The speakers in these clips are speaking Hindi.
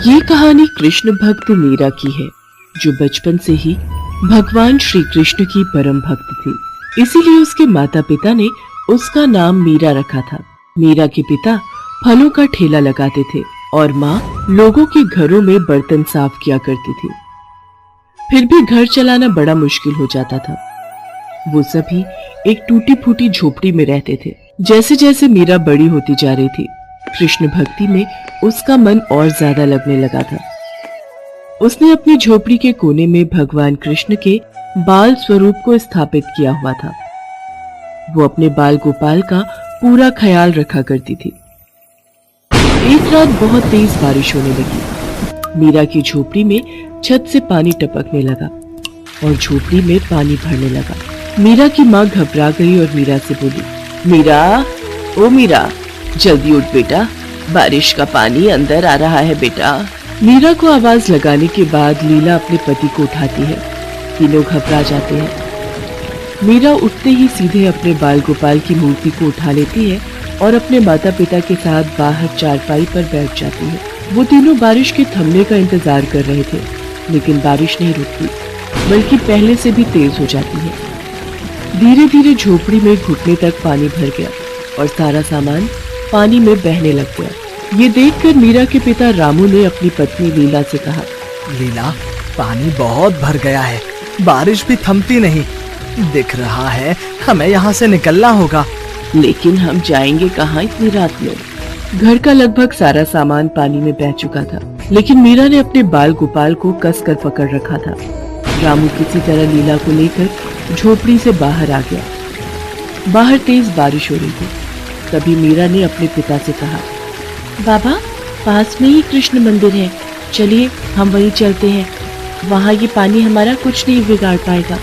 ये कहानी कृष्ण भक्त मीरा की है, जो बचपन से ही भगवान श्री कृष्ण की परम भक्त थी। इसीलिए उसके माता पिता ने उसका नाम मीरा रखा था। मीरा के पिता फलों का ठेला लगाते थे और माँ लोगों के घरों में बर्तन साफ किया करती थी। फिर भी घर चलाना बड़ा मुश्किल हो जाता था। वो सभी एक टूटी फूटी झोपड़ी में रहते थे। जैसे जैसे मीरा बड़ी होती जा रही थी, कृष्ण भक्ति में उसका मन और ज्यादा लगने लगा था। उसने अपनी झोपड़ी के कोने में भगवान कृष्ण के बाल स्वरूप को स्थापित किया हुआ था। वो अपने बाल गोपाल का पूरा ख्याल रखा करती थी। एक रात बहुत तेज बारिश होने लगी। मीरा की झोपड़ी में छत से पानी टपकने लगा और झोपड़ी में पानी भरने लगा। मीरा की माँ घबरा गई और मीरा से बोली, मीरा, ओ मीरा, जल्दी उठ बेटा, बारिश का पानी अंदर आ रहा है बेटा। मीरा को आवाज लगाने के बाद लीला अपने पति को उठाती है। तीनों घबरा जाते हैं। मीरा उठते ही सीधे अपने बाल गोपाल की मूर्ति को उठा लेती है और अपने माता पिता के साथ बाहर चारपाई पर बैठ जाती है। वो तीनों बारिश के थमने का इंतजार कर रहे थे, लेकिन बारिश नहीं रुकती, बल्कि पहले से भी तेज हो जाती है। धीरे धीरे झोपड़ी में घुटने तक पानी भर गया और सारा सामान पानी में बहने लग गया। ये देखकर मीरा के पिता रामू ने अपनी पत्नी लीला से कहा, लीला, पानी बहुत भर गया है, बारिश भी थमती नहीं। दिख रहा है हमें यहाँ से निकलना होगा। लेकिन हम जाएंगे कहाँ इतनी रात में? घर का लगभग सारा सामान पानी में बह चुका था, लेकिन मीरा ने अपने बाल गोपाल को कसकर पकड़ रखा था। रामू किसी तरह लीला को लेकर झोपड़ी से बाहर आ गया। बाहर तेज बारिश हो रही थी। तभी मीरा ने अपने पिता से कहा, बाबा, पास में ही कृष्ण मंदिर है, चलिए हम वहीं चलते हैं। वहाँ ये पानी हमारा कुछ नहीं बिगाड़ पाएगा।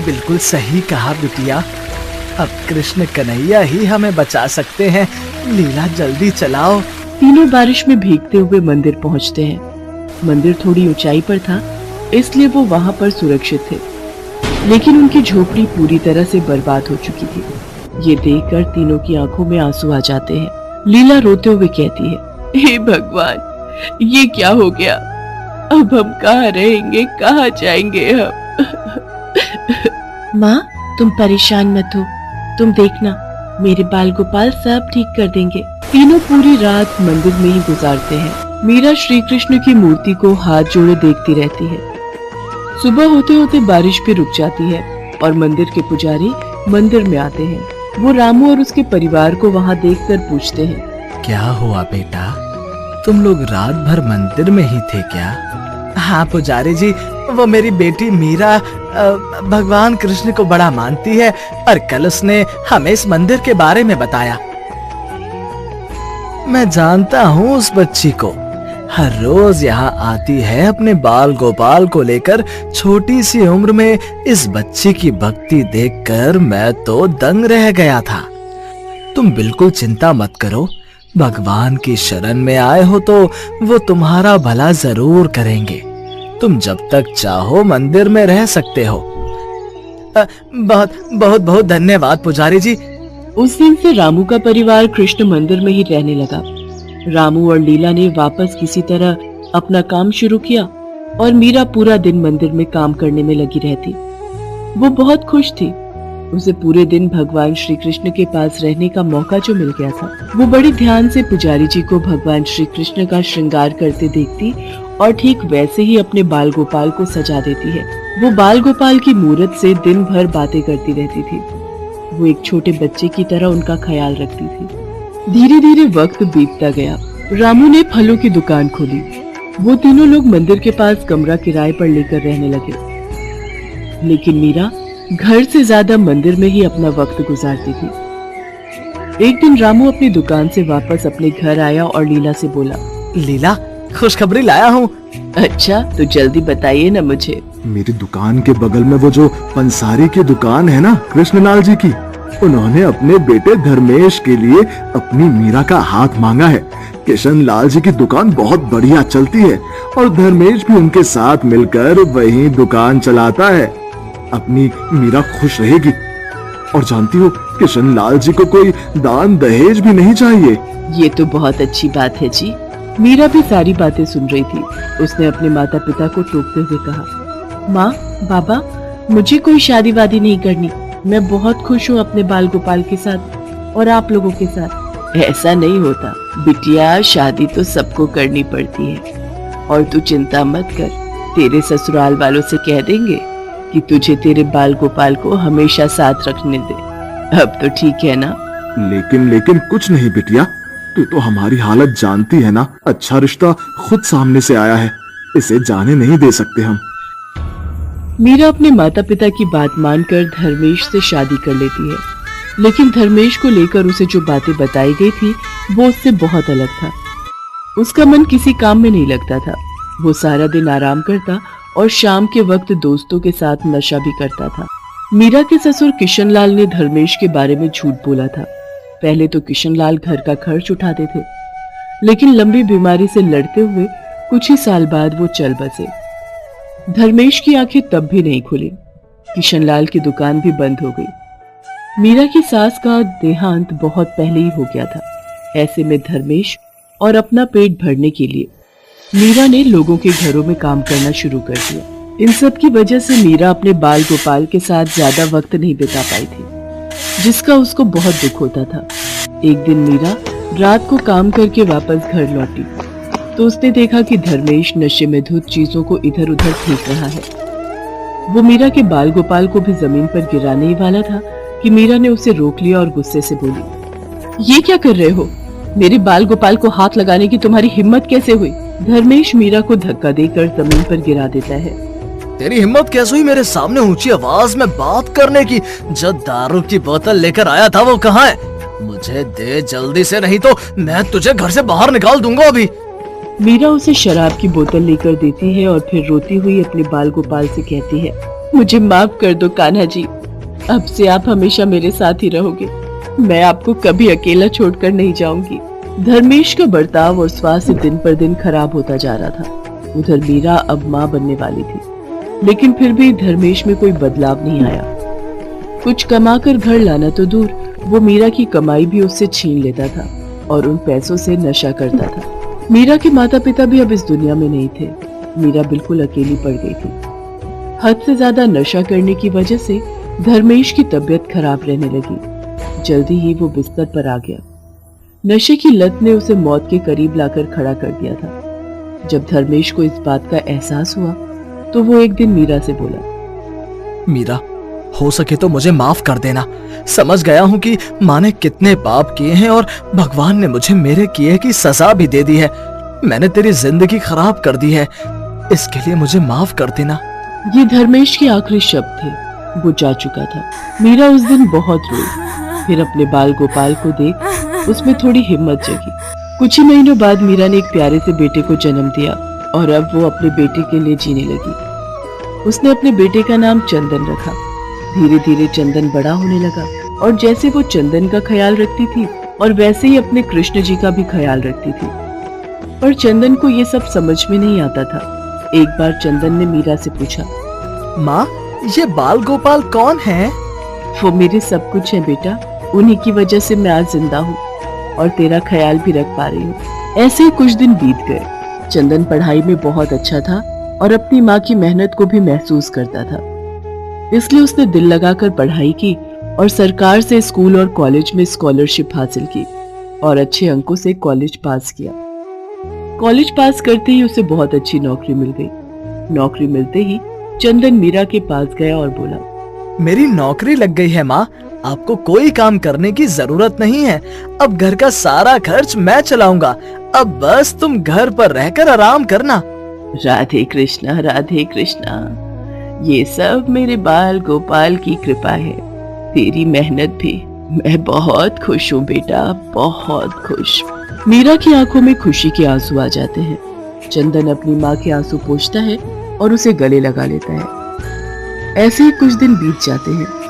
बिल्कुल सही कहा बिटिया, अब कृष्ण कन्हैया ही हमें बचा सकते हैं। लीला, जल्दी चलाओ। तीनों बारिश में भीगते हुए मंदिर पहुँचते हैं। मंदिर थोड़ी ऊंचाई पर था, इसलिए वो वहाँ पर सुरक्षित थे, लेकिन उनकी झोपड़ी पूरी तरह से बर्बाद हो चुकी थी। ये देखकर तीनों की आंखों में आंसू आ जाते हैं। लीला रोते हुए कहती है, हे भगवान, ये क्या हो गया? अब हम कहाँ रहेंगे, कहाँ जाएंगे हम? माँ, तुम परेशान मत हो, तुम देखना, मेरे बाल गोपाल सब ठीक कर देंगे। तीनों पूरी रात मंदिर में ही गुजारते हैं। मीरा श्री कृष्ण की मूर्ति को हाथ जोड़े देखती रहती है। सुबह होते होते बारिश भी रुक जाती है और मंदिर के पुजारी मंदिर में आते हैं। वो रामू और उसके परिवार को वहाँ देखकर पूछते हैं, क्या हुआ बेटा, तुम लोग रात भर मंदिर में ही थे क्या? हाँ पुजारी जी, वो मेरी बेटी मीरा भगवान कृष्ण को बड़ा मानती है और कल उसने हमें इस मंदिर के बारे में बताया। मैं जानता हूँ उस बच्ची को, हर रोज यहाँ आती है अपने बाल गोपाल को लेकर। छोटी सी उम्र में इस बच्ची की भक्ति देखकर मैं तो दंग रह गया था। तुम बिल्कुल चिंता मत करो, भगवान की शरण में आए हो तो वो तुम्हारा भला जरूर करेंगे। तुम जब तक चाहो मंदिर में रह सकते हो। बहुत बहुत बहुत धन्यवाद पुजारी जी। उस दिन से रामू का परिवार कृष्ण मंदिर में ही रहने लगा। रामू और लीला ने वापस किसी तरह अपना काम शुरू किया और मीरा पूरा दिन मंदिर में काम करने में लगी रहती। वो बहुत खुश थी। उसे पूरे दिन भगवान श्री कृष्ण के पास रहने का मौका जो मिल गया था। वो बड़ी ध्यान से पुजारी जी को भगवान श्री कृष्ण का श्रृंगार करते देखती और ठीक वैसे ही अपने बाल गोपाल को सजा देती है। वो बाल गोपाल की मूर्त से दिन भर बातें करती रहती थी। वो एक छोटे बच्चे की तरह उनका ख्याल रखती थी। धीरे धीरे वक्त बीतता गया। रामू ने फलों की दुकान खोली। वो तीनों लोग मंदिर के पास कमरा किराए पर लेकर रहने लगे, लेकिन मीरा घर से ज्यादा मंदिर में ही अपना वक्त गुजारती थी। एक दिन रामू अपनी दुकान से वापस अपने घर आया और लीला से बोला, लीला, खुशखबरी लाया हूँ। अच्छा, तो जल्दी बताइए ना मुझे। मेरी दुकान के बगल में वो जो पंसारी की दुकान है ना, कृष्णलाल जी की, उन्होंने अपने बेटे धर्मेश के लिए अपनी मीरा का हाथ मांगा है। किशनलाल जी की दुकान बहुत बढ़िया चलती है और धर्मेश भी उनके साथ मिलकर वही दुकान चलाता है। अपनी मीरा खुश रहेगी। और जानती हो, किशनलाल जी को कोई दान दहेज भी नहीं चाहिए। ये तो बहुत अच्छी बात है जी। मीरा भी सारी बातें सुन रही थी। उसने अपने माता पिता को टोकते हुए कहा, माँ, बाबा, मुझे कोई शादी वादी नहीं करनी। मैं बहुत खुश हूँ अपने बाल गोपाल के साथ और आप लोगों के साथ। ऐसा नहीं होता बिटिया, शादी तो सबको करनी पड़ती है। और तू चिंता मत कर, तेरे ससुराल वालों से कह देंगे कि तुझे तेरे बाल गोपाल को हमेशा साथ रखने दे। अब तो ठीक है ना? लेकिन कुछ नहीं बिटिया, तू तो हमारी हालत जानती है ना। अच्छा रिश्ता खुद सामने से आया है, इसे जाने नहीं दे सकते हम। मीरा अपने माता पिता की बात मानकर धर्मेश से शादी कर लेती है। लेकिन धर्मेश को लेकर उसे जो बातें बताई गई थी वो उससे बहुत अलग था। उसका मन किसी काम में नहीं लगता था। वो सारा दिन आराम करता और शाम के वक्त दोस्तों के साथ नशा भी करता था। मीरा के ससुर किशनलाल ने धर्मेश के बारे में झूठ बोला था। पहले तो किशनलाल घर का खर्च उठाते थे, लेकिन लंबी बीमारी से लड़ते हुए कुछ ही साल बाद वो चल बसे। धर्मेश की आंखें तब भी नहीं खुली। किशनलाल की दुकान भी बंद हो गई। मीरा की सास का देहांत बहुत पहले ही हो गया था। ऐसे में धर्मेश और अपना पेट भरने के लिए मीरा ने लोगों के घरों में काम करना शुरू कर दिया। इन सब की वजह से मीरा अपने बाल गोपाल के साथ ज्यादा वक्त नहीं बिता पाई थी, जिसका उसको बहुत दुख होता था। एक दिन मीरा रात को काम करके वापस घर लौटी तो उसने देखा कि धर्मेश नशे में धुत चीजों को इधर उधर फेंक रहा है। वो मीरा के बाल गोपाल को भी जमीन पर गिराने ही वाला था कि मीरा ने उसे रोक लिया और गुस्से से बोली, ये क्या कर रहे हो? मेरे बाल गोपाल को हाथ लगाने की तुम्हारी हिम्मत कैसे हुई? धर्मेश मीरा को धक्का देकर जमीन पर गिरा देता है। तेरी हिम्मत कैसे हुई मेरे सामने ऊंची आवाज में बात करने की? जो दारू की बोतल लेकर आया था वो कहाँ है? मुझे दे जल्दी से, नहीं तो मैं तुझे घर से बाहर निकाल दूंगा अभी। मीरा उसे शराब की बोतल लेकर देती है और फिर रोती हुई अपने बाल गोपाल से कहती है, मुझे माफ कर दो कान्हा जी, अब से आप हमेशा मेरे साथ ही रहोगे। मैं आपको कभी अकेला छोड़कर नहीं जाऊंगी। धर्मेश का बर्ताव और स्वास्थ्य दिन पर दिन खराब होता जा रहा था। उधर मीरा अब माँ बनने वाली थी, लेकिन फिर भी धर्मेश में कोई बदलाव नहीं आया। कुछ कमाकर घर लाना तो दूर, वो मीरा की कमाई भी उससे छीन लेता था और उन पैसों से नशा करता था। मीरा के माता पिता भी अब इस दुनिया में नहीं थे। मीरा बिल्कुल अकेली पड़ गई थी। हद से ज्यादा नशा करने की वजह से धर्मेश की तबीयत खराब रहने लगी। जल्दी ही वो बिस्तर पर आ गया। नशे की लत ने उसे मौत के करीब लाकर खड़ा कर दिया था। जब धर्मेश को इस बात का एहसास हुआ तो वो एक दिन मीरा से बोला, मीरा, हो सके तो मुझे माफ कर देना। समझ गया हूँ कि माँ ने कितने पाप किए हैं और भगवान ने मुझे मेरे किए की सजा भी दे दी है। मैंने तेरी जिंदगी खराब कर दी है, इसके लिए मुझे माफ कर देना। ये धर्मेश के आखिरी शब्द थे। वो जा चुका था। मीरा उस दिन बहुत रोई। फिर अपने बाल गोपाल को देख उसमें थोड़ी हिम्मत जगी। कुछ ही महीनों बाद मीरा ने एक प्यारे से बेटे को जन्म दिया और अब वो अपने बेटे के लिए जीने लगी। उसने अपने बेटे का नाम चंदन रखा। धीरे धीरे चंदन बड़ा होने लगा और जैसे वो चंदन का ख्याल रखती थी और वैसे ही अपने कृष्ण जी का भी ख्याल रखती थी। पर चंदन को ये सब समझ में नहीं आता था। एक बार चंदन ने मीरा से पूछा, माँ, ये बाल गोपाल कौन है? वो मेरे सब कुछ है बेटा, उन्हीं की वजह से मैं आज जिंदा हूँ और तेरा ख्याल भी रख पा रही हूँ। ऐसे ही कुछ दिन बीत गए। चंदन पढ़ाई में बहुत अच्छा था और अपनी माँ की मेहनत को भी महसूस करता था, इसलिए उसने दिल लगाकर पढ़ाई की और सरकार से स्कूल और कॉलेज में स्कॉलरशिप हासिल की और अच्छे अंकों से कॉलेज पास किया। कॉलेज पास करते ही उसे बहुत अच्छी नौकरी मिल गई। नौकरी मिलते ही चंदन मीरा के पास गया और बोला, मेरी नौकरी लग गई है माँ, आपको कोई काम करने की जरूरत नहीं है। अब घर का सारा खर्च मैं चलाऊंगा। अब बस तुम घर पर रहकर आराम करना। राधे कृष्णा, राधे कृष्णा। ये सब मेरे बाल गोपाल की कृपा है, तेरी मेहनत भी। मैं बहुत खुश हूँ बेटा, बहुत खुश। मीरा की आंखों में खुशी के आंसू आ जाते हैं। चंदन अपनी माँ के आंसू पोंछता है और उसे गले लगा लेता है। ऐसे ही कुछ दिन बीत जाते हैं।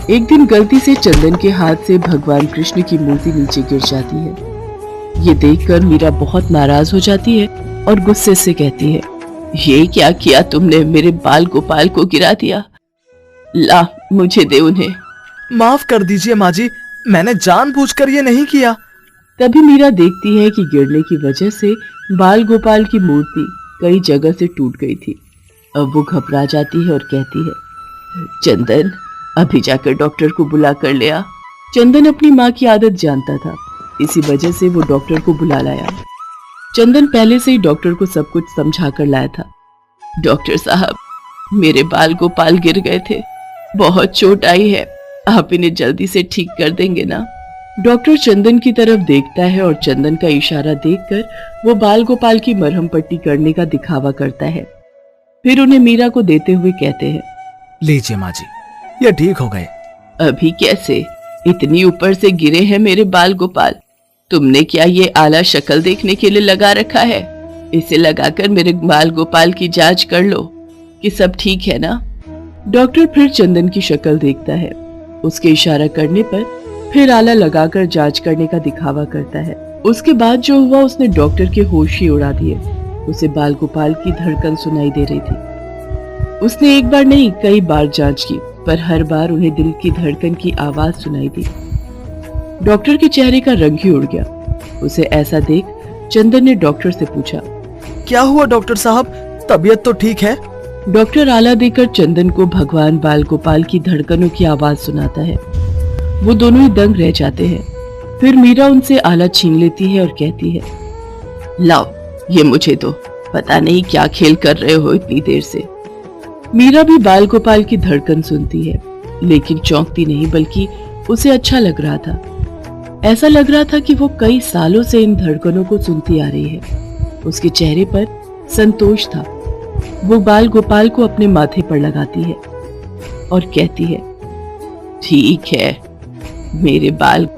एक दिन गलती से चंदन के हाथ से भगवान कृष्ण की मूर्ति नीचे गिर जाती है। ये देखकर मीरा बहुत नाराज हो जाती है और गुस्से से कहती है, ये क्या किया तुमने? मेरे बाल गोपाल को गिरा दिया। ला, मुझे दे उन्हें। माफ कर दीजिए माँ जी, मैंने जानबूझकर ये नहीं किया। तभी मीरा देखती है कि गिरने की वजह से बाल गोपाल की मूर्ति कई जगह से टूट गई थी। अब वो घबरा जाती है और कहती है, चंदन अभी जाकर डॉक्टर को बुला कर ले आ। चंदन अपनी माँ की आदत जानता था, इसी वजह से वो डॉक्टर को बुला लाया। चंदन पहले से ही डॉक्टर को सब कुछ समझा कर लाया था। डॉक्टर साहब, मेरे बाल गोपाल गिर गए थे, बहुत चोट आई है, आप इन्हें जल्दी से ठीक कर देंगे ना? डॉक्टर चंदन की तरफ देखता है और चंदन का इशारा देखकर वो बाल गोपाल की मरहम पट्टी करने का दिखावा करता है। फिर उन्हें मीरा को देते हुए कहते हैं, लीजिए माँ जी, ये ठीक हो गए। अभी कैसे? इतनी ऊपर से गिरे हैं मेरे बाल गोपाल। तुमने क्या ये आला शक्ल देखने के लिए लगा रखा है? इसे लगाकर मेरे बाल गोपाल की जांच कर लो कि सब ठीक है ना? डॉक्टर फिर चंदन की शक्ल देखता है, उसके इशारा करने पर फिर आला लगाकर जांच करने का दिखावा करता है। उसके बाद जो हुआ उसने डॉक्टर के होश ही उड़ा दिए। उसे बाल गोपाल की धड़कन सुनाई दे रही थी। उसने एक बार नहीं कई बार जांच की, पर हर बार उन्हें दिल की धड़कन की आवाज सुनाई दी। डॉक्टर के चेहरे का रंग ही उड़ गया। उसे ऐसा देख चंदन ने डॉक्टर से पूछा, क्या हुआ डॉक्टर साहब, तबीयत तो ठीक है? डॉक्टर आला देकर चंदन को भगवान बाल गोपाल की धड़कनों की आवाज सुनाता है। वो दोनों ही दंग रह जाते हैं। फिर मीरा उनसे आला छीन लेती है और कहती है, लाओ ये मुझे दो, पता नहीं क्या खेल कर रहे हो इतनी देर से। मीरा भी बाल गोपाल की धड़कन सुनती है, लेकिन चौंकती नहीं, बल्कि उसे अच्छा लग रहा था। ऐसा लग रहा था कि वो कई सालों से इन धड़कनों को सुनती आ रही है। उसके चेहरे पर संतोष था। वो बाल गोपाल को अपने माथे पर लगाती है और कहती है, ठीक है मेरे बाल